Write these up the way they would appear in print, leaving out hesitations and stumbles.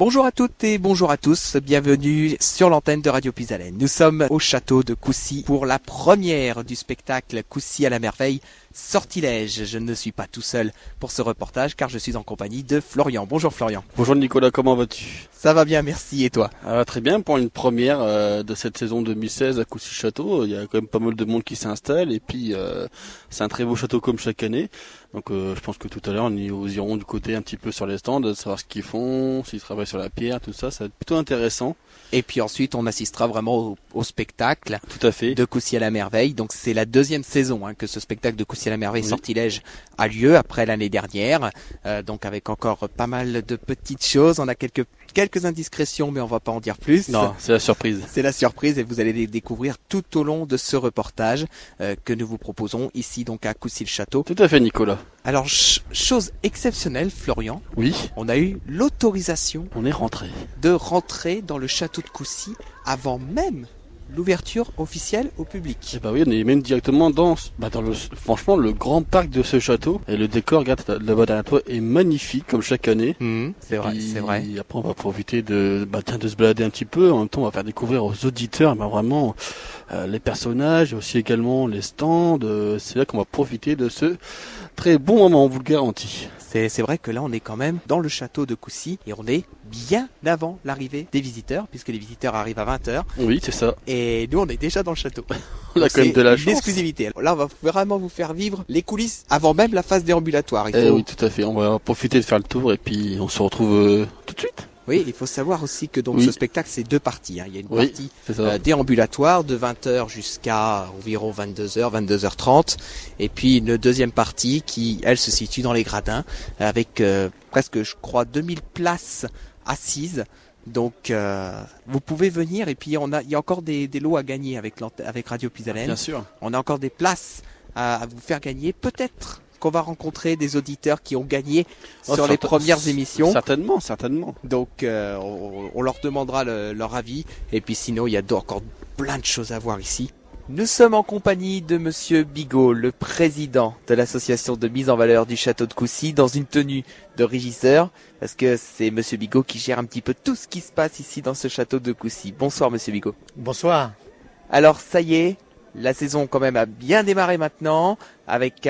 Bonjour à toutes et bonjour à tous, bienvenue sur l'antenne de Radio Puisalène. Nous sommes au château de Coucy pour la première du spectacle Coucy à la merveille, Sortilège. Je ne suis pas tout seul pour ce reportage car je suis en compagnie de Florian. Bonjour Florian. Bonjour Nicolas, comment vas-tu ? Ça va bien, merci, et toi ? Très bien, pour une première de cette saison 2016 à Coucy-Château, il y a quand même pas mal de monde qui s'installe et puis c'est un très beau château comme chaque année. Donc je pense que tout à l'heure nous irons du côté un petit peu sur les stands, de savoir ce qu'ils font, s'ils travaillent sur la pierre, tout ça, ça va être plutôt intéressant. Et puis ensuite on assistera vraiment au spectacle Tout à fait. de Coucy à la merveille. Donc c'est la deuxième saison que ce spectacle de Coucy à la merveille Sortilège a lieu après l'année dernière. Donc avec encore pas mal de petites choses, on a quelques indiscrétions mais on va pas en dire plus. Non, c'est la surprise. C'est la surprise et vous allez les découvrir tout au long de ce reportage que nous vous proposons ici donc à Coucy-le-Château. Tout à fait Nicolas. Alors chose exceptionnelle Florian, Oui, on a eu l'autorisation on est rentré. de rentrer dans le château de Coucy avant même l'ouverture officielle au public. Et bah oui, on est même directement dans franchement le grand parc de ce château. Et le décor, regarde là-bas derrière toi, est magnifique comme chaque année. C'est vrai, c'est vrai. Et après on va profiter de se balader un petit peu. En même temps on va faire découvrir aux auditeurs vraiment les personnages et aussi également les stands. C'est là qu'on va profiter de ce très bon moment, on vous le garantit. C'est vrai que là on est quand même dans le château de Coucy et on est bien avant l'arrivée des visiteurs puisque les visiteurs arrivent à 20h. Oui, c'est ça. Et nous on est déjà dans le château. On a quand même de la chance. L'exclusivité. Là on va vraiment vous faire vivre les coulisses avant même la phase déambulatoire. Oui, tout à fait. On va profiter de faire le tour et puis on se retrouve tout de suite. Oui, il faut savoir aussi que donc ce spectacle c'est deux parties. Il y a une partie déambulatoire de 20h jusqu'à environ 22h, 22h30, et puis une deuxième partie qui elle se situe dans les gradins avec presque je crois 2000 places assises. Donc vous pouvez venir et puis il y a encore des lots à gagner avec Radio Puisalène. Bien sûr. On a encore des places à vous faire gagner, peut-être qu'on va rencontrer des auditeurs qui ont gagné sur les premières émissions. Certainement. Donc on leur demandera leur avis. Et puis sinon, il y a encore plein de choses à voir ici. Nous sommes en compagnie de Monsieur Bigot, le président de l'association de mise en valeur du château de Coucy, dans une tenue de régisseur, parce que c'est Monsieur Bigot qui gère un petit peu tout ce qui se passe ici dans ce château de Coucy. Bonsoir Monsieur Bigot. Bonsoir. Alors ça y est, la saison quand même a bien démarré maintenant, avec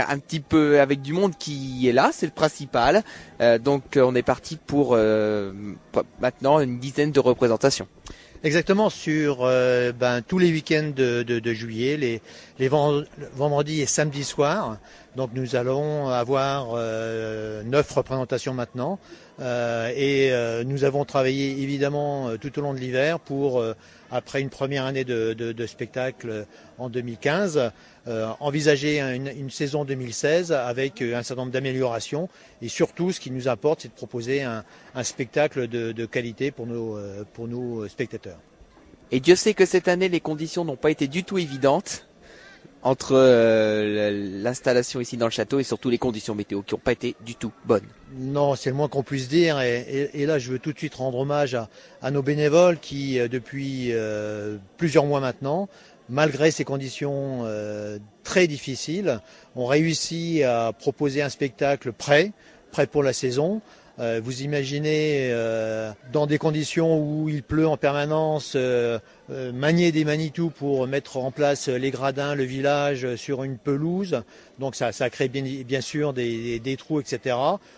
du monde qui est là, c'est le principal. Donc on est parti pour maintenant une dizaine de représentations. Exactement, sur tous les week-ends de juillet, les vendredis et samedis soirs. Donc nous allons avoir 9 représentations maintenant. Nous avons travaillé évidemment tout au long de l'hiver pour, après une première année de spectacle en 2015, envisager une saison 2016 avec un certain nombre d'améliorations. Et surtout, ce qui nous importe, c'est de proposer un spectacle de qualité pour nos spectateurs. Et Dieu sait que cette année, les conditions n'ont pas été du tout évidentes entre l'installation ici dans le château et surtout les conditions météo qui n'ont pas été du tout bonnes. Non, c'est le moins qu'on puisse dire. Et là, je veux tout de suite rendre hommage à nos bénévoles qui, depuis plusieurs mois maintenant, malgré ces conditions très difficiles, ont réussi à proposer un spectacle prêt pour la saison. Vous imaginez, dans des conditions où il pleut en permanence, manier des Manitou pour mettre en place les gradins, le village sur une pelouse. Donc ça crée bien sûr des trous, etc.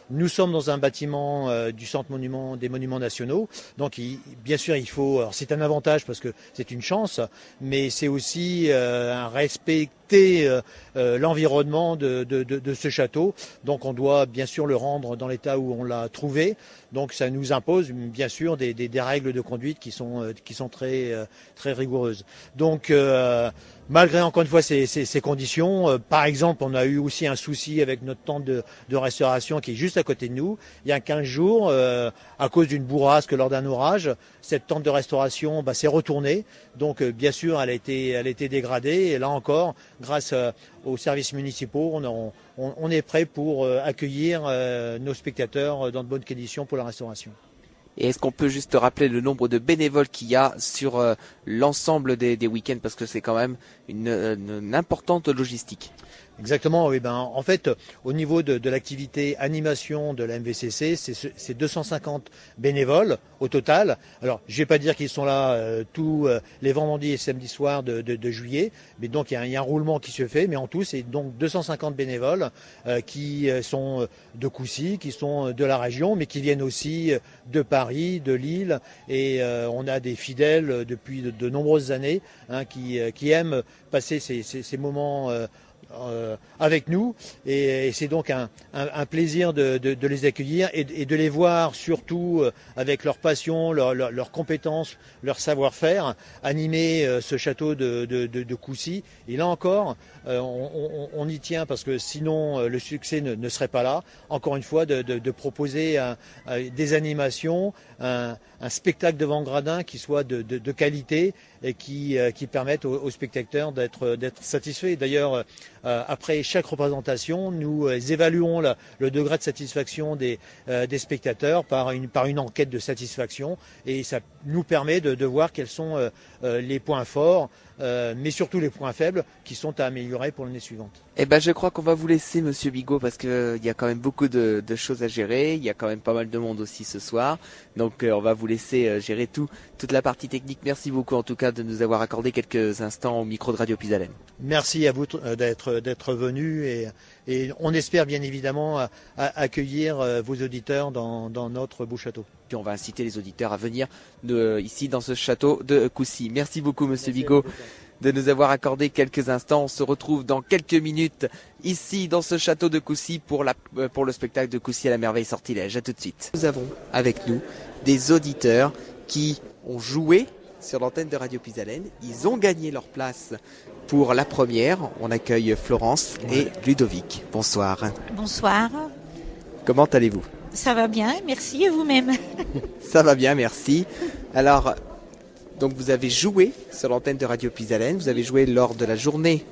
Nous sommes dans un bâtiment du centre des monuments nationaux. Donc bien sûr il faut, alors c'est un avantage parce que c'est une chance, mais c'est aussi un respecter l'environnement de ce château. Donc on doit bien sûr le rendre dans l'état où on l'a trouvé. Donc ça nous impose bien sûr des règles de conduite qui sont très rigoureuses. Donc malgré encore une fois ces conditions, par exemple on a eu aussi un souci avec notre tente de restauration qui est juste à côté de nous. Il y a 15 jours, à cause d'une bourrasque lors d'un orage, cette tente de restauration s'est retournée. Donc bien sûr elle a été dégradée et là encore, grâce aux services municipaux, on est prêt pour accueillir nos spectateurs dans de bonnes conditions pour la restauration. Et est-ce qu'on peut juste rappeler le nombre de bénévoles qu'il y a sur l'ensemble des week-ends, parce que c'est quand même une importante logistique? Exactement, oui. En fait, au niveau de l'activité animation de la MVCC, c'est 250 bénévoles au total. Alors, je vais pas dire qu'ils sont là tous les vendredis et samedis soirs de juillet, mais donc il y a un roulement qui se fait. Mais en tout, c'est donc 250 bénévoles qui sont de Coucy, qui sont de la région, mais qui viennent aussi de Paris, de Lille, et on a des fidèles depuis de nombreuses années qui aiment passer ces moments avec nous, et c'est donc un plaisir de les accueillir et de les voir surtout avec leur passion, leurs compétences, leur savoir-faire animer ce château de Coucy. Et là encore, on y tient parce que sinon le succès ne serait pas là. Encore une fois, de proposer des animations, un spectacle devant gradin qui soit de qualité et qui permettent aux spectateurs d'être satisfaits. D'ailleurs, après chaque représentation, nous évaluons le degré de satisfaction des spectateurs par une enquête de satisfaction, et ça nous permet de voir quels sont les points forts, mais surtout les points faibles qui sont à améliorer pour l'année suivante. Eh ben, je crois qu'on va vous laisser, Monsieur Bigot, parce que il y a quand même beaucoup de choses à gérer. Il y a quand même pas mal de monde aussi ce soir, donc on va vous laisser gérer toute la partie technique. Merci beaucoup en tout cas de nous avoir accordé quelques instants au micro de Radio Puisalène. Merci à vous d'être venus, et on espère bien évidemment accueillir vos auditeurs dans notre beau château. Puis on va inciter les auditeurs à venir ici dans ce château de Coucy. Merci beaucoup, Monsieur Bigot, de nous avoir accordé quelques instants. On se retrouve dans quelques minutes ici dans ce château de Coucy pour le spectacle de Coucy à la merveille sortilège. À tout de suite. Nous avons avec nous des auditeurs qui ont joué sur l'antenne de Radio Puisalène. Ils ont gagné leur place pour la première. On accueille Florence et Ludovic. Bonsoir. Bonsoir. Comment allez-vous ? Ça va bien, merci, et vous-même? Ça va bien, merci. Alors, donc vous avez joué sur l'antenne de Radio Puisalène, vous avez joué lors de la journée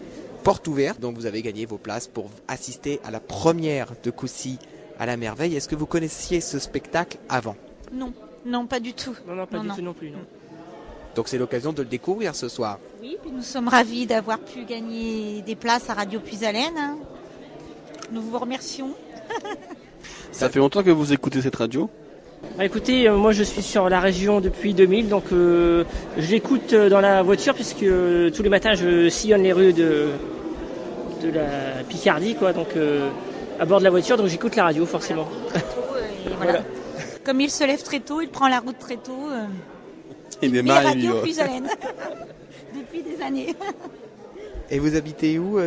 porte ouverte, donc vous avez gagné vos places pour assister à la première de Coucy à la merveille. Est-ce que vous connaissiez ce spectacle avant ? Non, pas du tout. Non, pas du tout non plus. Non. Donc c'est l'occasion de le découvrir ce soir. Oui, puis nous sommes ravis d'avoir pu gagner des places à Radio Puisalène. Nous vous remercions. Ça fait longtemps que vous écoutez cette radio ? Écoutez, moi je suis sur la région depuis 2000, donc je l'écoute dans la voiture puisque tous les matins je sillonne les rues de la Picardie, quoi, donc à bord de la voiture, donc j'écoute la radio forcément. Voilà. Comme il se lève très tôt, il prend la route très tôt. Il est Radio Puisalène depuis des années. Et vous habitez où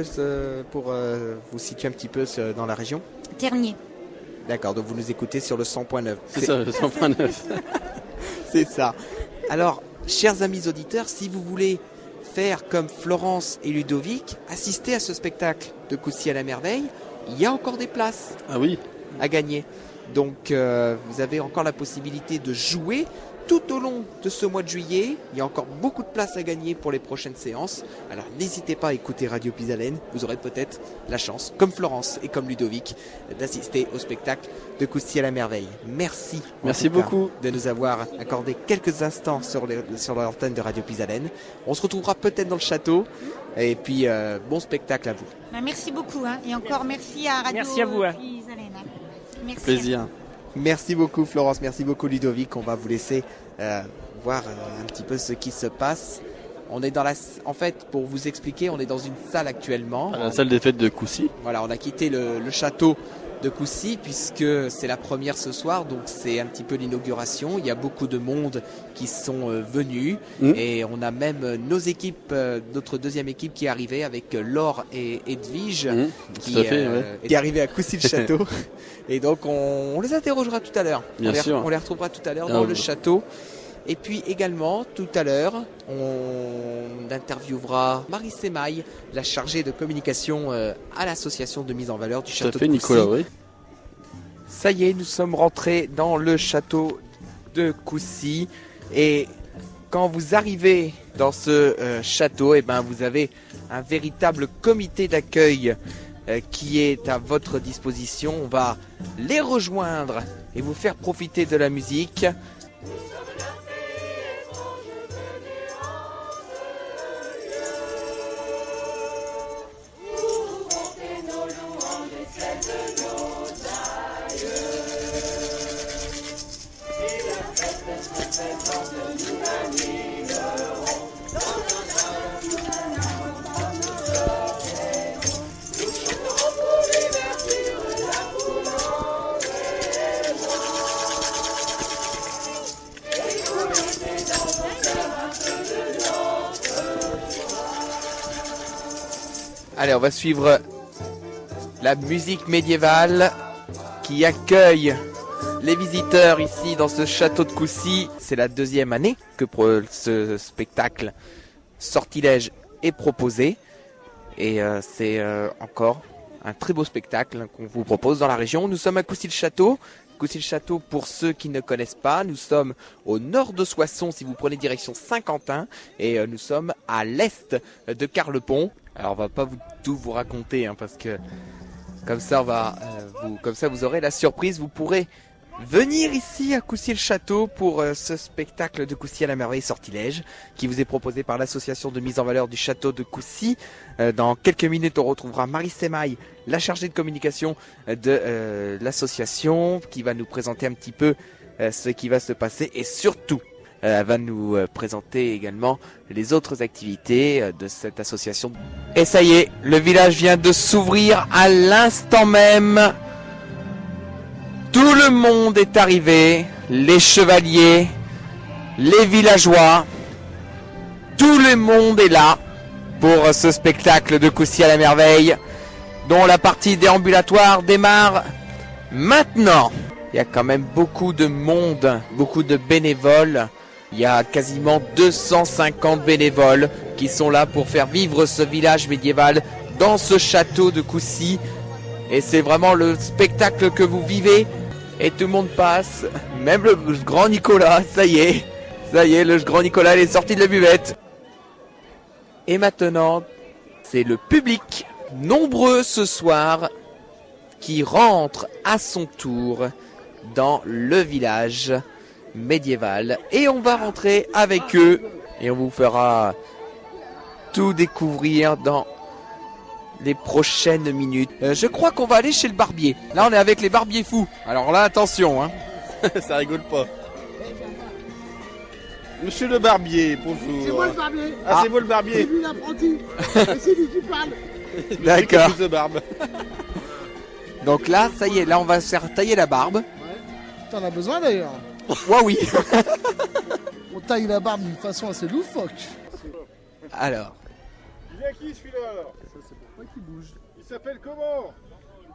pour vous situer un petit peu dans la région ? Ternier. D'accord, donc vous nous écoutez sur le 100.9. C'est ça, le 100.9. C'est ça. Alors, chers amis auditeurs, si vous voulez faire comme Florence et Ludovic, assister à ce spectacle de Coucy à la merveille, il y a encore des places à gagner. Donc, vous avez encore la possibilité de jouer tout au long de ce mois de juillet. Il y a encore beaucoup de places à gagner pour les prochaines séances. Alors n'hésitez pas à écouter Radio Puisalène. Vous aurez peut-être la chance, comme Florence et comme Ludovic, d'assister au spectacle de Coucy à la merveille. Merci beaucoup de nous avoir accordé quelques instants sur l'antenne de Radio Puisalène. On se retrouvera peut-être dans le château. Et puis bon spectacle à vous. Merci beaucoup, et encore merci à Radio Puisalène. Merci. Plaisir. Merci beaucoup Florence, merci beaucoup Ludovic. On va vous laisser voir un petit peu ce qui se passe. On est en fait, pour vous expliquer, on est dans une salle actuellement. À la salle des fêtes de Coucy. Voilà, on a quitté le château de Coucy puisque c'est la première ce soir, donc c'est un petit peu l'inauguration. Il y a beaucoup de monde qui sont venus et on a même nos équipes, notre deuxième équipe qui est arrivée avec Laure et Edwige qui est arrivée à Coucy-le-Château. Et donc on les interrogera tout à l'heure. On les retrouvera tout à l'heure dans le château. Et puis également, tout à l'heure, on interviewera Marie Semaille, la chargée de communication à l'association de mise en valeur du château de Coucy. Nicolas, oui. Ça y est, nous sommes rentrés dans le château de Coucy. Et quand vous arrivez dans ce château, vous avez un véritable comité d'accueil qui est à votre disposition. On va les rejoindre et vous faire profiter de la musique. Allez, on va suivre la musique médiévale qui accueille les visiteurs ici dans ce château de Coucy. C'est la 2e année que ce spectacle Sortilège est proposé. Et c'est encore un très beau spectacle qu'on vous propose dans la région. Nous sommes à Coucy-le-Château. Coucy-le-Château, pour ceux qui ne connaissent pas, nous sommes au nord de Soissons si vous prenez direction Saint-Quentin. Et nous sommes à l'est de Carlepont. Alors on va pas tout vous raconter hein, parce que comme ça vous aurez la surprise. Vous pourrez venir ici à Coucy-le-Château pour ce spectacle de Coucy à la merveille Sortilège qui vous est proposé par l'association de mise en valeur du château de Coucy. Dans quelques minutes, on retrouvera Marie Semaille, la chargée de communication de l'association, qui va nous présenter un petit peu ce qui va se passer et surtout elle va nous présenter également les autres activités de cette association. Et ça y est, le village vient de s'ouvrir à l'instant même. Tout le monde est arrivé, les chevaliers, les villageois, tout le monde est là pour ce spectacle de Coucy à la merveille, dont la partie déambulatoire démarre maintenant. Il y a quand même beaucoup de monde, beaucoup de bénévoles. Il y a quasiment 250 bénévoles qui sont là pour faire vivre ce village médiéval dans ce château de Coucy. Et c'est vraiment le spectacle que vous vivez. Et tout le monde passe, même le grand Nicolas, ça y est, le grand Nicolas il est sorti de la buvette. Et maintenant, c'est le public, nombreux ce soir, qui rentre à son tour dans le village médiéval. Et on va rentrer avec eux et on vous fera tout découvrir dans les prochaines minutes. Je crois qu'on va aller chez le barbier. Là on est avec les barbiers fous. Alors là attention hein. Ça rigole pas. Monsieur le barbier, bonjour. C'est moi le barbier. Ah, c'est vous le barbier. C'est lui l'apprenti. C'est lui qui parle. D'accord. De barbe. Donc là ça y est, là on va se faire tailler la barbe. Ouais. T'en as besoin d'ailleurs. Ouais oui. On taille la barbe d'une façon assez loufoque. Alors. Il vient qui celui-là alors? Ça c'est pour pas qu'il bouge. Il s'appelle comment?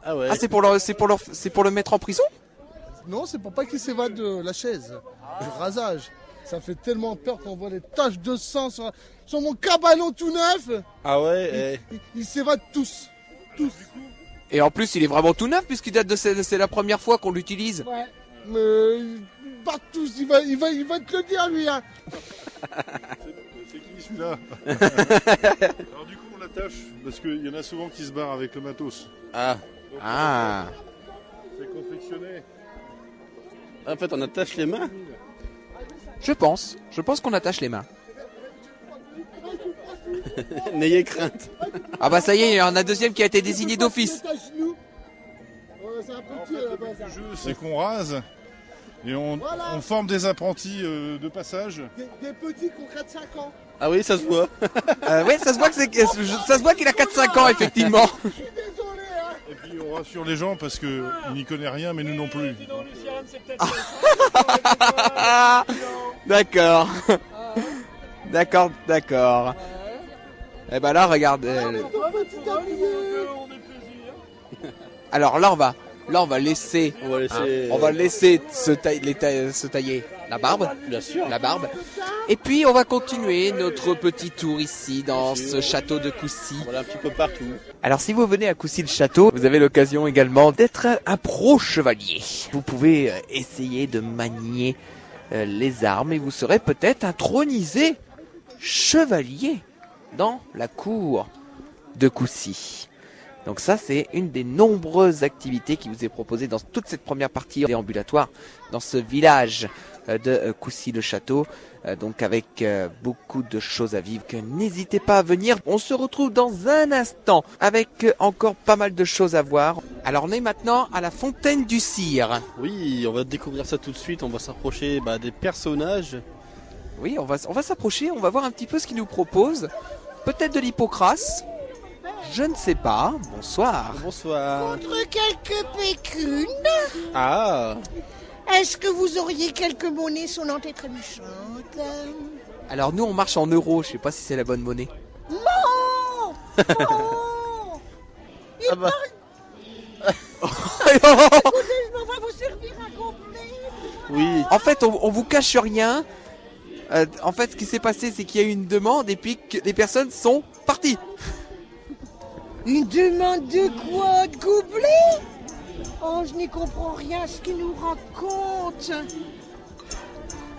Ah ouais. Ah c'est pour le mettre en prison? Non, c'est pour pas qu'il s'évade de la chaise. Du rasage. Ça fait tellement peur qu'on voit les taches de sang sur mon cabanon tout neuf. Ah ouais. Ils s'évadent tous. Tous. Et en plus il est vraiment tout neuf puisqu'il date de c'est la première fois qu'on l'utilise. Ouais. Mais ils partent tous. Il va te le dire lui hein. C'est qui celui-là? Alors du coup on l'attache parce qu'il y en a souvent qui se barrent avec le matos. Ah. Donc, Ah. c'est confectionné. En fait on attache les mains. Je pense qu'on attache les mains. N'ayez crainte. Ah bah ça y est, il y en a un deuxième qui a été désigné d'office. C'est un En petit fait, le but du jeu c'est qu'on rase et on forme des apprentis de passage. Des petits qui ont 4-5 ans. Ah oui, ça se voit. Oui, ça se voit qu'il a 4-5 ans effectivement. Je suis désolé hein. Et puis on rassure les gens parce qu'il n'y connaît rien mais nous non plus. D'accord. D'accord. Et ben là, regarde. Alors là, on va laisser. On va laisser se tailler la barbe. Bien sûr. La barbe. Et puis on va continuer notre petit tour ici dans ce château de Coucy. Voilà un petit peu partout. Alors si vous venez à Coucy-le-Château, vous avez l'occasion également d'être un pro chevalier. Vous pouvez essayer de manier les armes et vous serez peut-être intronisé chevalier dans la cour de Coucy. Donc ça c'est une des nombreuses activités qui vous est proposée dans toute cette première partie déambulatoire dans ce village de Coucy-le-Château, donc avec beaucoup de choses à vivre. N'hésitez pas à venir, on se retrouve dans un instant avec encore pas mal de choses à voir. Alors on est maintenant à la fontaine du Cire. Oui, on va découvrir ça tout de suite, on va s'approcher des personnages. Oui, on va s'approcher, on va voir un petit peu ce qu'ils nous proposent. Peut-être de l'hypocras, je ne sais pas. Bonsoir. Bonsoir. Contre quelques pécunes, Ah. est-ce que vous auriez quelques monnaies sonnantes et trébuchantes? Alors nous on marche en euros, je sais pas si c'est la bonne monnaie. Non. ça va. Écoutez, je m'en vais vous servir un complet. Oui. En fait, on vous cache rien. En fait, ce qui s'est passé, c'est qu'il y a eu une demande et puis que les personnes sont parties. Une demande de quoi? De gobelet? Oh, je n'y comprends rien à ce qu'ils nous racontent.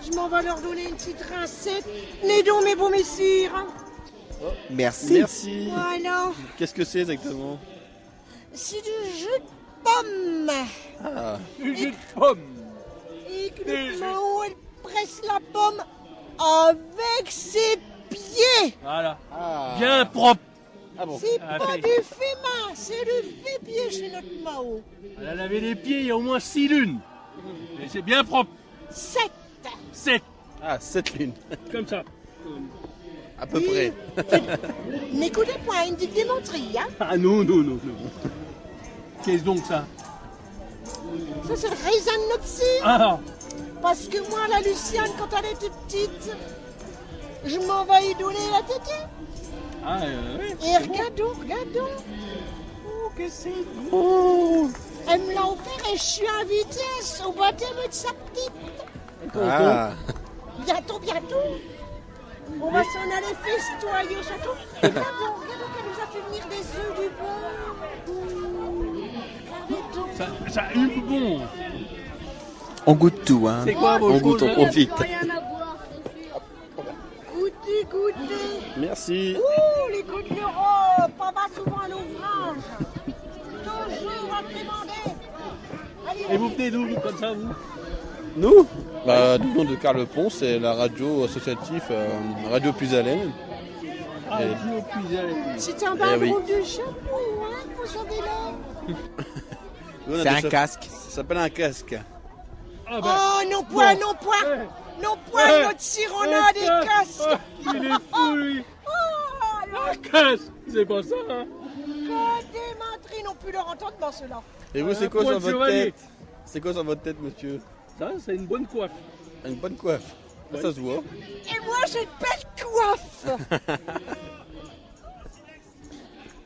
Je m'en vais leur donner une petite rincette. Nez donc, mes beaux messieurs. Merci. Merci. Voilà. Qu'est-ce que c'est exactement? C'est du jus de pomme. Ah. Du jus de pomme. Et que le Mao, elle presse la pomme avec ses pieds. Voilà. Ah. Bien propre. Ah bon. C'est Ah, pas fait. du fait main, c'est du fait pied chez notre Mao. Elle a lavé les pieds il y a au moins 6 lunes. Et c'est bien propre. 7. 7. Ah, 7 lunes. Comme ça. À peu près. N'écoutez pas, une petite démenterie, hein. Ah non, non, non, non. Qu'est-ce donc ça? Ça, c'est le raisin de notre cire. Ah. Parce que moi, la Luciane, quand elle était petite, je m'en vais y donner la tétée. Ah, oui. Et regardons. Oh, que c'est beau. Elle me l'a offert et je suis invitée au baptême de sa petite. Ah. Bientôt. On va s'en aller festoyer au château. Regardons qu'elle nous a fait venir des œufs du beurre. Ça hume bon. On goûte tout, hein. C'est quoi vos On goûte, on profite. Goûtez. Merci. Ouh, les coups de l'Europe, on va souvent à l'ouvrage. Toujours imprimandé. Et vous venez d'où comme ça, vous? Nous du nom de Karl Pons, c'est la radio associative Radio Puisalène. Radio Puisalène. C'est un bain oui. de chapeau, hein, vous avez là. Nous, on a C'est des un cha- casque. Ça s'appelle un casque. Ah ben, Oh, non point, Ouais. notre cire, on a des casques. Il est fou, lui. Un casque. C'est pas ça, hein? Que des menteries n'ont pu leur entendre dans cela. Et vous, c'est quoi point sur de votre chevalier. tête? C'est quoi sur votre tête, monsieur? Ça, c'est une bonne coiffe. Une bonne coiffe. Ouais. Ça se voit. Et moi, j'ai une belle coiffe.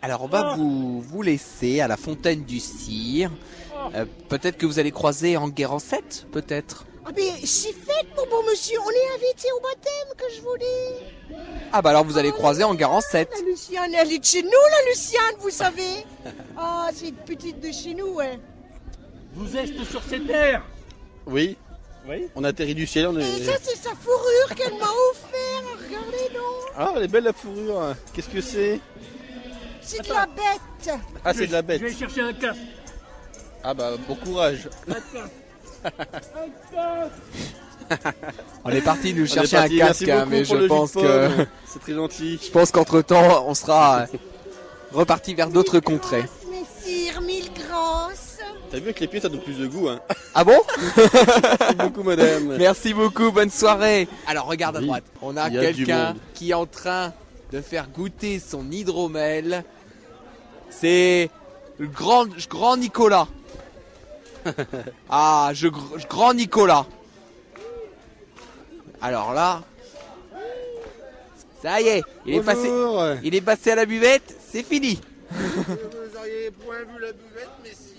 Alors on va vous laisser à la fontaine du Cire. Peut-être que vous allez croiser Enguerrand 7, peut-être. Ah mais si faites, mon bon monsieur, on est invité au baptême, que je vous dis. Ah bah alors vous allez croiser Enguerrand 7. La Luciane, elle est de chez nous, la Luciane, vous savez. Ah, c'est une petite de chez nous, ouais. Vous êtes sur cette terre. Oui. Oui. On atterrit du ciel. On est... Et ça, c'est sa fourrure qu'elle m'a offert. Regardez donc. Ah, elle est belle la fourrure. Qu'est-ce que c'est? C'est de la bête. Ah, c'est de la bête. Je vais chercher un casque. Ah bah, bon courage. On est parti nous On est chercher parti. un Merci casque, hein, beaucoup mais pour je le pense jus de pomme. que C'est très gentil. je pense qu'entre temps on sera reparti vers d'autres contrées. Messire, mille grâces. T'as vu avec les pieds, ça donne plus de goût, hein. Ah bon? Merci beaucoup, madame. Merci beaucoup, bonne soirée. Alors regarde à Oui, droite, on a il y a du quelqu'un monde. qui est en train de faire goûter son hydromel. C'est le grand Nicolas. Ah, grand Nicolas. Alors là, ça y est, il est passé à la buvette, c'est fini. Vous auriez point vu la buvette, mais si.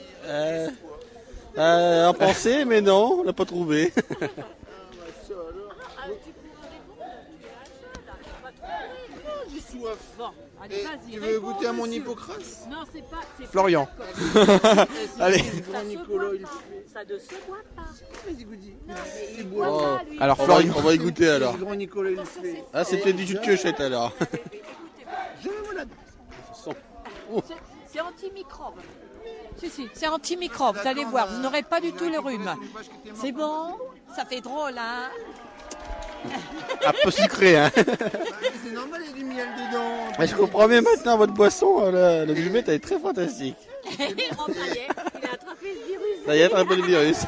En pensée, mais non, on l'a pas trouvé. J'ai soif. Bon, allez, vas-y. Tu veux goûter à mon hippocrate? Non, c'est pas. Florian. Allez. Ça ne se boit pas. Vas-y, goûte-y. Oh. Alors on Florian, va y goûter alors. Le grand Nicolas, il le fait. Ah, c'était du jus de quechette alors. C'est antimicrobe. Si, c'est antimicrobe. Vous allez voir, vous n'aurez pas du tout le rhume. C'est bon? Ça fait drôle, hein? Un peu sucré, hein. C'est normal, il y a du miel dedans. Mais je comprends bien maintenant votre boisson, la buvette elle est très fantastique. Ça y est, il a attrapé le virus. Ça y est, attrapé le virus. Ça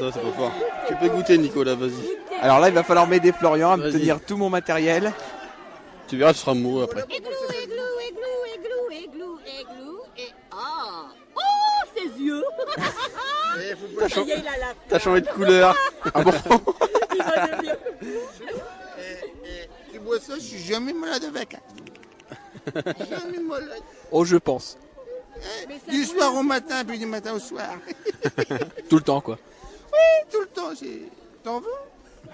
va, c'est pas fort. Tu peux goûter, Nicolas, vas-y. alors là il va falloir m'aider Florian à me Vas-y. tenir tout mon matériel. Tu verras, tu seras mou après. Églou, et oh, ses yeux. Ça y est, il a la T'as changé de couleur. Ah bon? Il va devenir. Tu bois ça, je suis jamais malade avec. Jamais malade. Oh, je pense. Du soir au matin, puis du matin au soir. Tout le temps, quoi. Oui, tout le temps. T'en veux?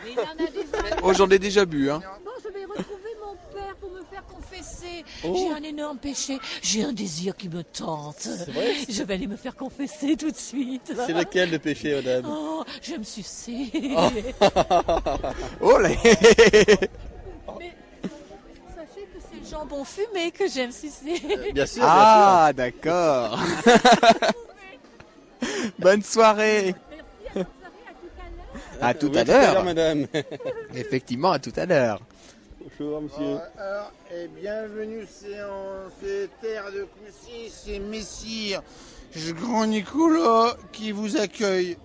Mais il en a déjà. Oh, j'en ai déjà bu, hein. Bon, je vais retrouver mon père pour me faire confesser. Oh. J'ai un énorme péché. J'ai un désir qui me tente. C'est vrai? Je vais aller me faire confesser tout de suite. C'est lequel le péché, madame? Oh, j'aime sucer. Oh là. Mais sachez que c'est le jambon fumé que j'aime sucer. Bien sûr. Ah, d'accord. Bonne soirée. À tout à l'heure, madame. Effectivement, à tout à l'heure. Bonjour, monsieur. Alors, bienvenue en ces terres de Coucy, c'est Messire, grand Nicolas qui vous accueille.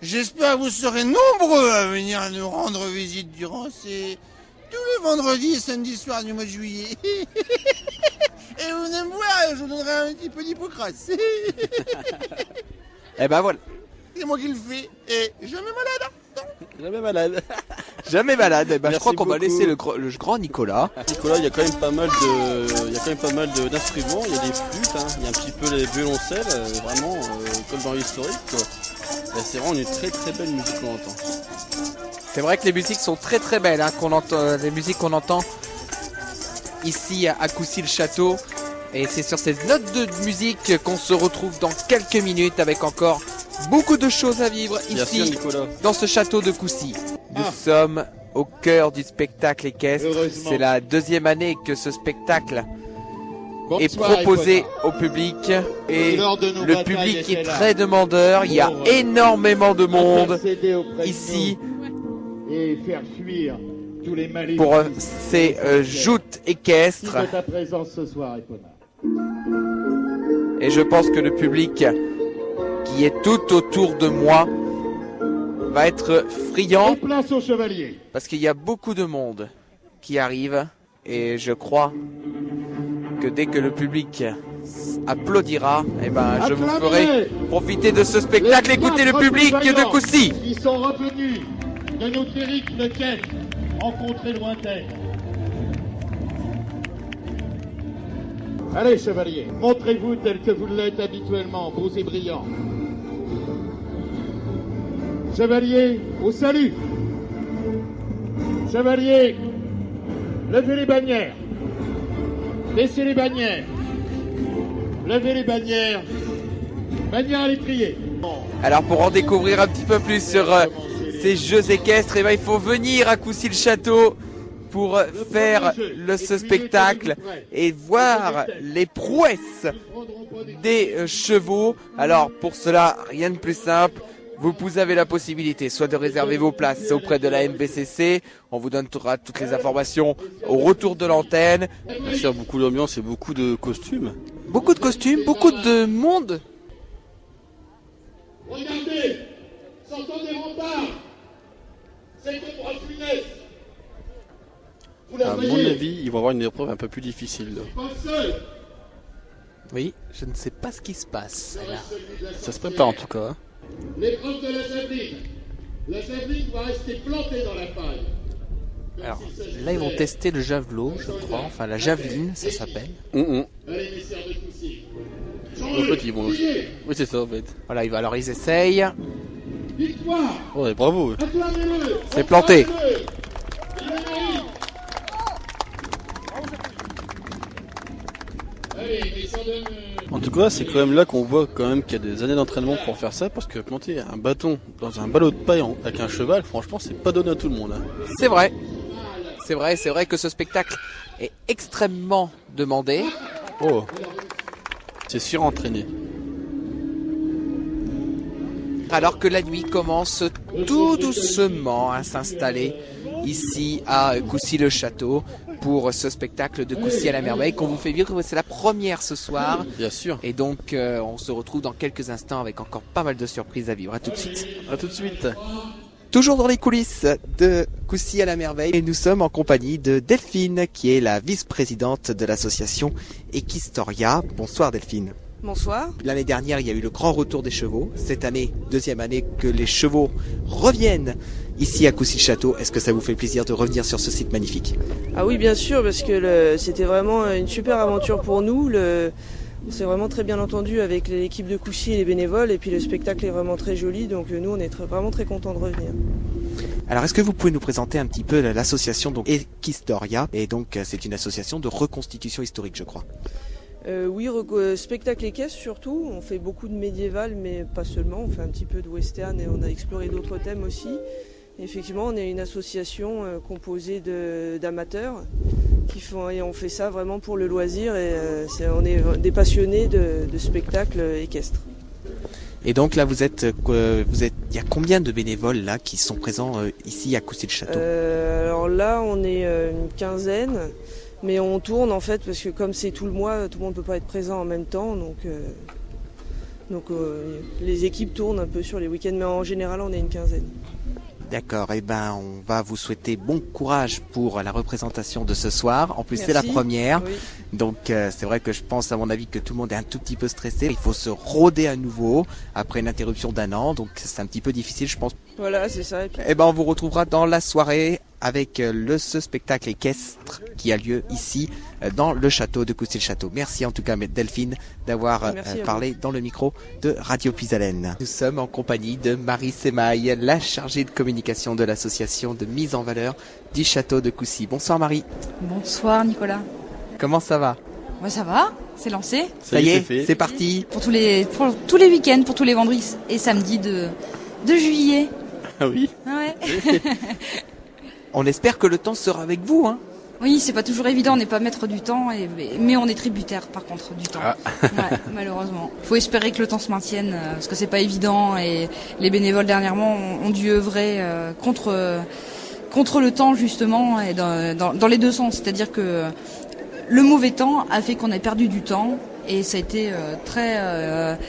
J'espère que vous serez nombreux à venir nous rendre visite durant tous les vendredis et samedis soirs du mois de juillet. Et vous venez me voir, je vous donnerai un petit peu d'Hippocrate. Eh ben voilà. C'est moi qui le fais, et jamais malade. Jamais malade. Jamais malade. Eh ben, je crois qu'on va beaucoup. laisser le grand Nicolas. Nicolas, il y a quand même pas mal d'instruments. Il y a des flûtes, hein. Il y a un petit peu les violoncelles, vraiment comme dans l'historique, quoi. Et c'est vraiment une très très belle musique qu'on entend. C'est vrai que les musiques sont très très belles, hein, les musiques qu'on entend ici à Coucy-le-Château. Et c'est sur ces notes de musique qu'on se retrouve dans quelques minutes avec encore beaucoup de choses à vivre ici, Nicolas, dans ce château de Coucy. Nous sommes au cœur du spectacle équestre. C'est la deuxième année que ce spectacle est proposé au public. Et le public est très demandeur. Il y a énormément de monde ici et faire fuir tous les maléfices pour ces joutes équestres. de ta présence ce soir, Epona. Et je pense que le public qui est tout autour de moi va être friand Place au chevalier. parce qu'il y a beaucoup de monde qui arrive et je crois que dès que le public applaudira, eh ben, je vous ferai profiter de ce spectacle. Écoutez le public de Coucy. Ils sont revenus de nos terribles quêtes en contrées lointaines. Allez, chevalier, montrez-vous tel que vous l'êtes habituellement, beaux et brillants. Chevalier, au salut. Chevalier, levez les bannières. Baissez les bannières. Levez les bannières. Bannières à l'étrier. Alors pour en découvrir un petit peu plus sur ces jeux équestres, eh ben, il faut venir à Coucy-le-Château pour faire ce spectacle et voir les prouesses des chevaux. Alors pour cela, rien de plus simple. Vous avez la possibilité soit de réserver vos places auprès de la MBCC. On vous donnera toutes les informations au retour de l'antenne. Bien sûr, beaucoup d'ambiance et beaucoup de costumes. Beaucoup de costumes, beaucoup de monde. Regardez, sortant des remparts. C'est une bras funeste. À mon avis, ils vont avoir une épreuve un peu plus difficile. Oui, je ne sais pas ce qui se passe. Ça se prépare en tout cas. Hein. L'épreuve de la javeline. La javeline va rester plantée dans la paille. Alors là, ils vont tester le javelot, je crois. Enfin, la javeline, ça s'appelle. Allez, messieurs de Coucy. En fait, ils vont. Oui, c'est ça en fait. Voilà, alors ils essayent. Victoire. Ouais, bravo. Acclamez-le. C'est planté. En tout cas, c'est quand même là qu'on voit quand même qu'il y a des années d'entraînement pour faire ça, parce que planter un bâton dans un ballot de paille avec un cheval, franchement, c'est pas donné à tout le monde. Hein. C'est vrai. C'est vrai que ce spectacle est extrêmement demandé. Oh, c'est surentraîné. Alors que la nuit commence tout doucement à s'installer ici à Coucy-le-Château pour ce spectacle de Coucy à la merveille qu'on vous fait vivre. C'est la première ce soir. Bien sûr. Et donc on se retrouve dans quelques instants avec encore pas mal de surprises à vivre. À tout de suite. À tout de suite. Toujours dans les coulisses de Coucy à la merveille et nous sommes en compagnie de Delphine qui est la vice-présidente de l'association Equistoria. Bonsoir Delphine. Bonsoir. L'année dernière, il y a eu le grand retour des chevaux. Cette année, deuxième année que les chevaux reviennent ici à Coucy-le-Château. Est-ce que ça vous fait plaisir de revenir sur ce site magnifique? Ah oui, bien sûr, parce que c'était vraiment une super aventure pour nous. On s'est vraiment très bien entendu avec l'équipe de Coucy et les bénévoles, et puis le spectacle est vraiment très joli, donc nous on est vraiment très contents de revenir. Alors est-ce que vous pouvez nous présenter un petit peu l'association donc Equistoria, et donc c'est une association de reconstitution historique, je crois. Oui, spectacle équestre surtout. On fait beaucoup de médiéval, mais pas seulement. On fait un petit peu de western et on a exploré d'autres thèmes aussi. Et effectivement, on est une association composée d'amateurs et on fait ça vraiment pour le loisir. Et on est des passionnés de spectacles équestres. Et donc là, il y a combien de bénévoles là qui sont présents ici à Coucy-le-Château? Alors là, on est une quinzaine. Mais on tourne en fait parce que comme c'est tout le mois, tout le monde ne peut pas être présent en même temps. Donc les équipes tournent un peu sur les week-ends, mais en général on est une quinzaine. D'accord, on va vous souhaiter bon courage pour la représentation de ce soir. En plus, Merci. C'est la première. Oui. Donc c'est vrai que je pense à mon avis que tout le monde est un tout petit peu stressé. Il faut se rôder à nouveau après une interruption d'1 an. Donc c'est un petit peu difficile, je pense. Voilà, c'est ça. On vous retrouvera dans la soirée avec ce spectacle équestre qui a lieu ici dans le château de Coucy-le-Château. Merci en tout cas Delphine d'avoir parlé dans le micro de Radio Puisalène. Nous sommes en compagnie de Marie Semaille, la chargée de communication de l'association de mise en valeur du château de Coucy. Bonsoir Marie. Bonsoir Nicolas. Comment ça va? Ouais, ça va, c'est lancé. Ça y est, c'est parti. Pour tous les week-ends, pour tous les vendredis et samedis de juillet. Ah oui. Ouais. On espère que le temps sera avec vous, hein. Oui, c'est pas toujours évident, on n'est pas maître du temps, mais on est tributaire par contre du temps. Ah. Ouais, malheureusement. Il faut espérer que le temps se maintienne, parce que c'est pas évident, et les bénévoles dernièrement ont dû œuvrer contre le temps justement, et dans les deux sens. C'est-à-dire que le mauvais temps a fait qu'on a perdu du temps, et ça a été très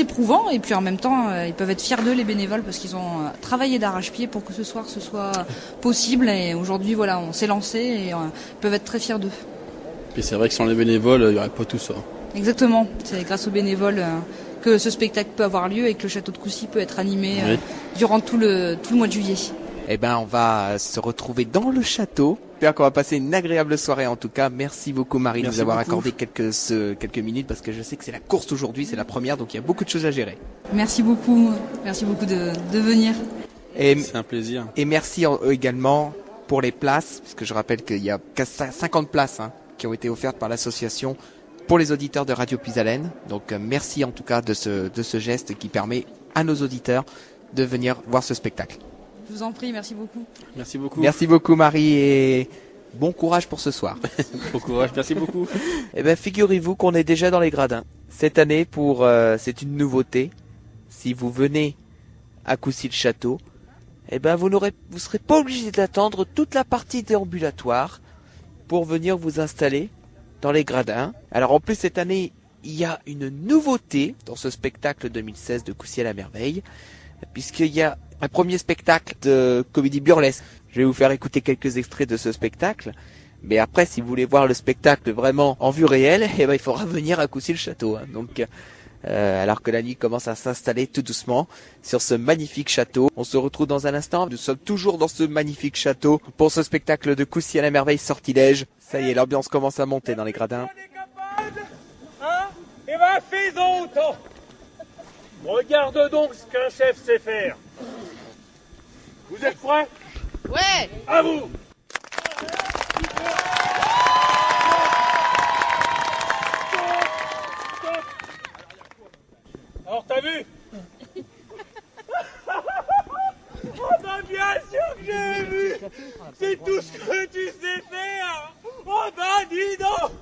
éprouvant, et puis en même temps ils peuvent être fiers d'eux les bénévoles parce qu'ils ont travaillé d'arrache-pied pour que ce soir ce soit possible, et aujourd'hui voilà, on s'est lancé et ils peuvent être très fiers d'eux. Puis c'est vrai que sans les bénévoles il n'y aurait pas tout ça. Exactement, c'est grâce aux bénévoles que ce spectacle peut avoir lieu et que le château de Coucy peut être animé durant tout le mois de juillet. On va se retrouver dans le château. J'espère qu'on va passer une agréable soirée en tout cas. Merci beaucoup Marie de nous avoir accordé quelques minutes, parce que je sais que c'est la course aujourd'hui, c'est la première, donc il y a beaucoup de choses à gérer. Merci beaucoup de venir. C'est un plaisir. Et merci également pour les places, puisque je rappelle qu'il y a 50 places qui ont été offertes par l'association pour les auditeurs de Radio Puisalène. Donc merci en tout cas de ce geste qui permet à nos auditeurs de venir voir ce spectacle. Je vous en prie, merci beaucoup. Merci beaucoup. Merci beaucoup Marie, et bon courage pour ce soir. Bon courage, merci beaucoup. Figurez-vous qu'on est déjà dans les gradins. Cette année, c'est une nouveauté. Si vous venez à Coucy-le-Château, vous serez pas obligé d'attendre toute la partie déambulatoire pour venir vous installer dans les gradins. Alors en plus cette année, il y a une nouveauté dans ce spectacle 2016 de Coucy à la merveille, puisqu'il y a un premier spectacle de comédie burlesque. Je vais vous faire écouter quelques extraits de ce spectacle. Mais après, si vous voulez voir le spectacle vraiment en vue réelle, il faudra venir à Coucy-le-Château. Donc, alors que la nuit commence à s'installer tout doucement sur ce magnifique château. On se retrouve dans un instant. Nous sommes toujours dans ce magnifique château pour ce spectacle de Coucy à la merveille sortilège. Ça y est, l'ambiance commence à monter dans les gradins. Faisons autant. Regarde donc ce qu'un chef sait faire. Vous êtes prêts? Ouais. À vous. Alors t'as vu? Oh bah bien sûr que j'ai vu. C'est tout ce que tu sais faire. Oh bah dis donc.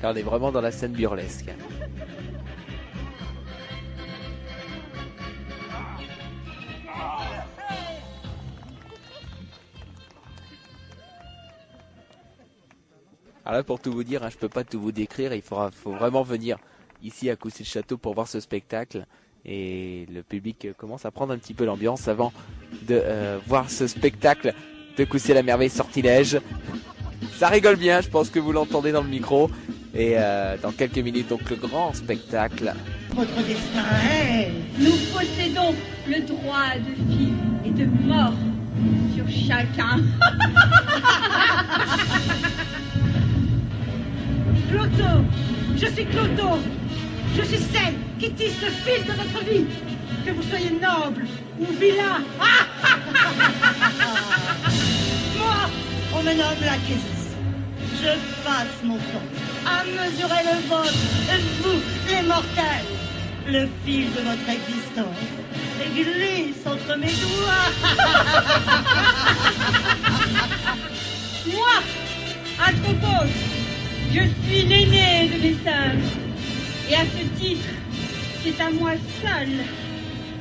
Là, on est vraiment dans la scène burlesque. Alors là, pour tout vous dire, je peux pas tout vous décrire. Faut vraiment venir ici à Coucy-le-Château pour voir ce spectacle. Et le public commence à prendre un petit peu l'ambiance avant de voir ce spectacle de Coucy à la merveille sortilège. Ça rigole bien, je pense que vous l'entendez dans le micro. Et dans quelques minutes, donc le grand spectacle. Votre destin est... Nous possédons le droit de vie et de mort sur chacun. Cloto, je suis Cloto. Je suis celle qui tisse le fil de votre vie. Que vous soyez noble ou vilain. Moi, on me nomme l'Inquisition. Je passe mon temps à mesurer le vôtre, vous, les mortels. Le fil de votre existence glisse entre mes doigts. Moi, Atropos, je suis l'aîné de mes sages. Et à ce titre, c'est à moi seul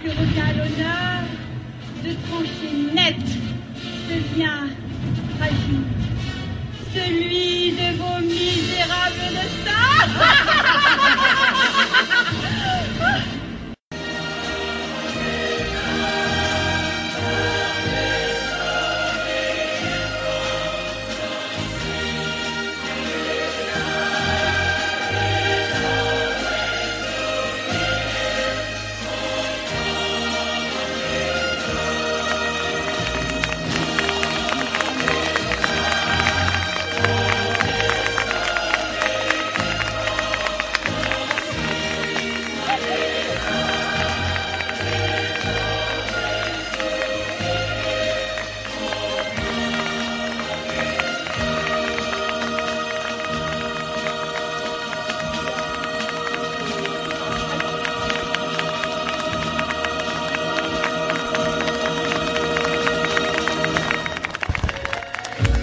que revient l'honneur de trancher net ce lien fragile, celui de vos misérables destins.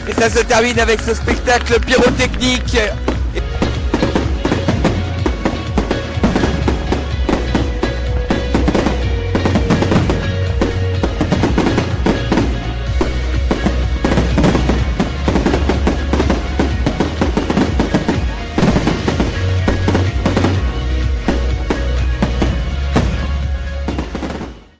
Et ça se termine avec ce spectacle pyrotechnique.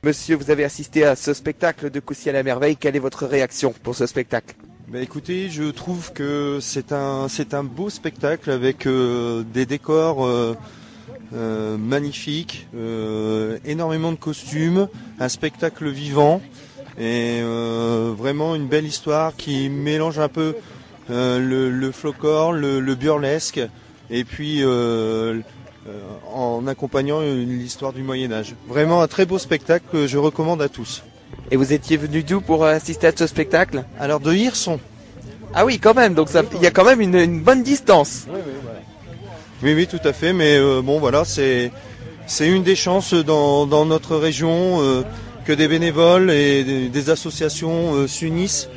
Monsieur, vous avez assisté à ce spectacle de Coucy à la merveille. Quelle est votre réaction pour ce spectacle ? Écoutez, je trouve que c'est un beau spectacle avec des décors magnifiques, énormément de costumes, un spectacle vivant et vraiment une belle histoire qui mélange un peu le folklore, le burlesque et puis en accompagnant l'histoire du Moyen-Âge. Vraiment un très beau spectacle que je recommande à tous. Et vous étiez venu d'où pour assister à ce spectacle ? Alors de Hirson. Ah oui, quand même, donc il y a quand même une bonne distance. Oui, tout à fait, mais bon voilà, c'est une des chances dans notre région que des bénévoles et des associations s'unissent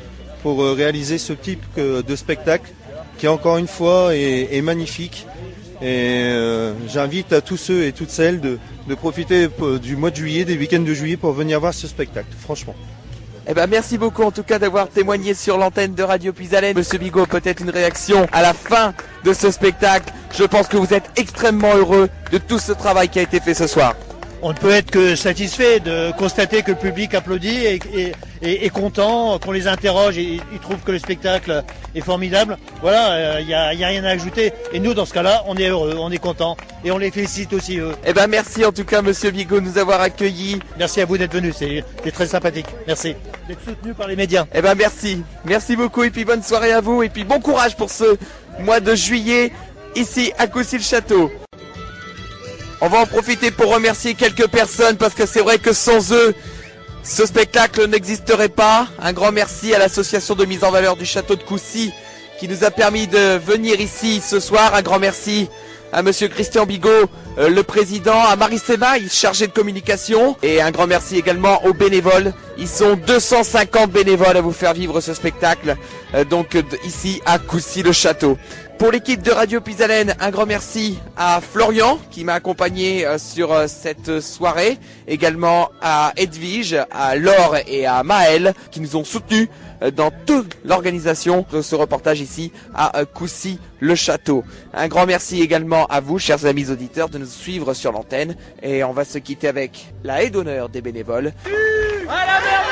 pour réaliser ce type de spectacle qui encore une fois est magnifique. Et j'invite à tous ceux et toutes celles de profiter du mois de juillet, des week-ends de juillet pour venir voir ce spectacle, franchement. Eh ben, merci beaucoup en tout cas d'avoir témoigné sur l'antenne de Radio Puisalène. Monsieur Bigot, peut-être une réaction à la fin de ce spectacle. Je pense que vous êtes extrêmement heureux de tout ce travail qui a été fait ce soir. On ne peut être que satisfait de constater que le public applaudit et est content, qu'on les interroge et ils trouvent que le spectacle est formidable. Voilà, il y a rien à ajouter. Et nous, dans ce cas-là, on est heureux, on est content et on les félicite aussi eux. Eh ben, merci en tout cas, Monsieur Bigot, de nous avoir accueillis. Merci à vous d'être venu, c'est très sympathique. Merci d'être soutenu par les médias. Eh ben, merci beaucoup et puis bonne soirée à vous et puis bon courage pour ce mois de juillet ici à Coucy-le-Château. On va en profiter pour remercier quelques personnes parce que c'est vrai que sans eux, ce spectacle n'existerait pas. Un grand merci à l'association de mise en valeur du château de Coucy qui nous a permis de venir ici ce soir. Un grand merci à monsieur Christian Bigot, le président, à Marie Séma, chargée de communication. Et un grand merci également aux bénévoles. Ils sont 250 bénévoles à vous faire vivre ce spectacle, donc ici à Coucy-le-Château. Pour l'équipe de Radio Puisalène, un grand merci à Florian qui m'a accompagné sur cette soirée, également à Edwige, à Laure et à Maël qui nous ont soutenus dans toute l'organisation de ce reportage ici à Coucy-le-Château. Un grand merci également à vous, chers amis auditeurs, de nous suivre sur l'antenne et on va se quitter avec la haie d'honneur des bénévoles. À la Merveille!